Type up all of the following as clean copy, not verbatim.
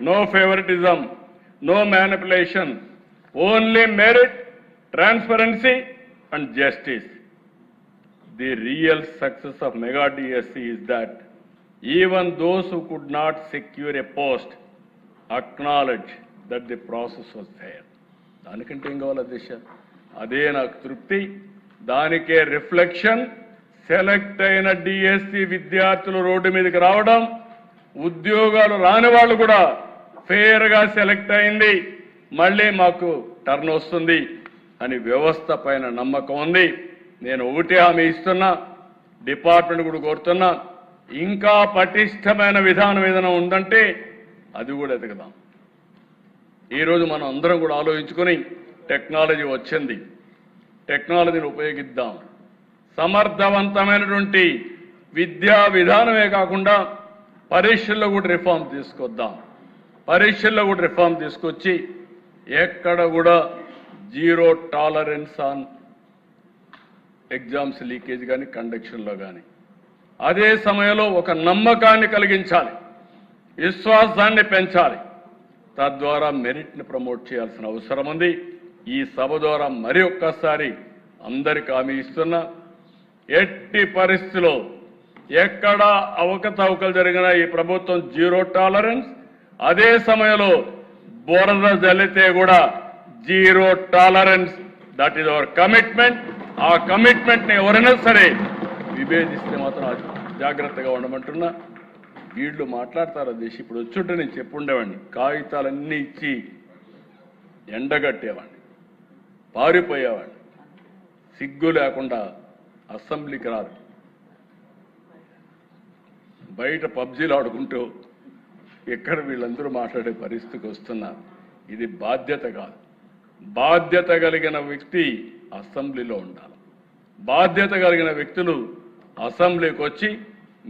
no favoritism, no manipulation, only merit, transparency and justice. The real success of Mega DSC is that even those who could not secure a post acknowledge that the process was fair. దానికంటే ఏం కావాలి దిశ? అదే నాకు తృప్తి, దానికే reflection. Select అయిన DSC విద్యార్థులు road మీదకి రావడం, ఉద్యోగాలు రాని వాళ్ళు కూడా ఫెయిర్గా సెలెక్ట్ అయింది, మళ్ళీ మాకు టర్న్ వస్తుంది అని వ్యవస్థ పైన నమ్మకం ఉంది. నేను ఒకటే హామీ ఇస్తున్నా, డిపార్ట్మెంట్ కూడా కోరుతున్నా, ఇంకా పటిష్టమైన విధానం ఏదైనా ఉందంటే అది కూడా ఎదగదాం. ఈరోజు మనం అందరం కూడా ఆలోచించుకొని టెక్నాలజీ వచ్చింది, టెక్నాలజీని ఉపయోగిద్దాం. సమర్థవంతమైనటువంటి విద్యా విధానమే కాకుండా పరీక్షల్లో కూడా రిఫార్మ్ తీసుకొద్దాం. పరీక్షల్లో కూడా రిఫార్మ్ తీసుకొచ్చి ఎక్కడ కూడా zero tolerance on exams leakage కానీ కండక్షన్లో కానీ. అదే సమయంలో ఒక నమ్మకాన్ని కలిగించాలి, విశ్వాసాన్ని పెంచాలి. తద్వారా మెరిట్ని ప్రమోట్ చేయాల్సిన అవసరం ఉంది. ఈ సభ ద్వారా మరి ఒక్కసారి అందరికీ హామీ ఇస్తున్నా, ఎట్టి పరిస్థితిలో ఎక్కడా అవకతవకలు జరిగినా ఈ ప్రభుత్వం జీరో టాలరెన్స్. అదే సమయంలో బురద జల్లితే కూడా zero tolerance. That is our commitment. ఆ కమిట్మెంట్ని ఎవరైనా సరే విభేదిస్తే మాత్రం జాగ్రత్తగా ఉండమంటున్నా. వీళ్ళు మాట్లాడతారు దేశం. ఇప్పుడు వచ్చుంటే నేను చెప్పుండేవాడిని, కాగితాలన్నీ ఇచ్చి ఎండగట్టేవాడిని, పారిపోయేవాడిని. సిగ్గు లేకుండా అసెంబ్లీకి రారు, బయట పబ్జీలు ఆడుకుంటూ ఎక్కడ వీళ్ళందరూ మాట్లాడే పరిస్థితికి వస్తున్నారు. ఇది బాధ్యత కాదు. బాధ్యత కలిగిన వ్యక్తి అసెంబ్లీలో ఉండాలి. బాధ్యత కలిగిన వ్యక్తులు అసెంబ్లీకి వచ్చి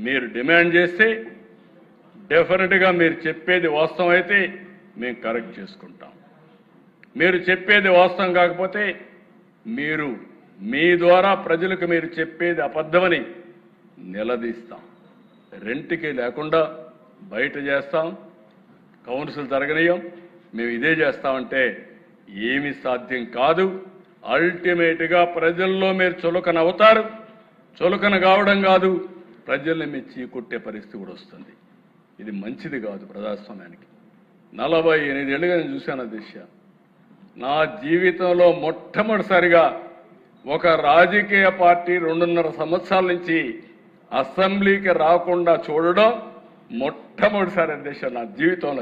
మీరు డిమాండ్ చేస్తే డెఫినెట్గా మీరు చెప్పేది వాస్తవం అయితే మేము కరెక్ట్ చేసుకుంటాం. మీరు చెప్పేది వాస్తవం కాకపోతే మీరు మీ ద్వారా ప్రజలకు మీరు చెప్పేది అబద్ధమని నిలదీస్తాం. రెంట్కి లేకుండా బయట చేస్తాం, కౌన్సిల్ జరగనీయం, మేము ఇదే చేస్తామంటే ఏమీ సాధ్యం కాదు. అల్టిమేట్గా ప్రజల్లో మీరు చులకన అవుతారు. చులకన కావడం కాదు, ప్రజల్ని మెచ్చి కొట్టే పరిస్థితి కూడా వస్తుంది. ఇది మంచిది కాదు ప్రజాస్వామ్యానికి. 48 ఏళ్ళుగా నేను చూశాను దిశ. నా జీవితంలో మొట్టమొదటిసారిగా ఒక రాజకీయ పార్టీ 2.5 సంవత్సరాల నుంచి అసెంబ్లీకి రాకుండా చూడడం మొట్టమొదటిసారి దిశ నా జీవితంలో.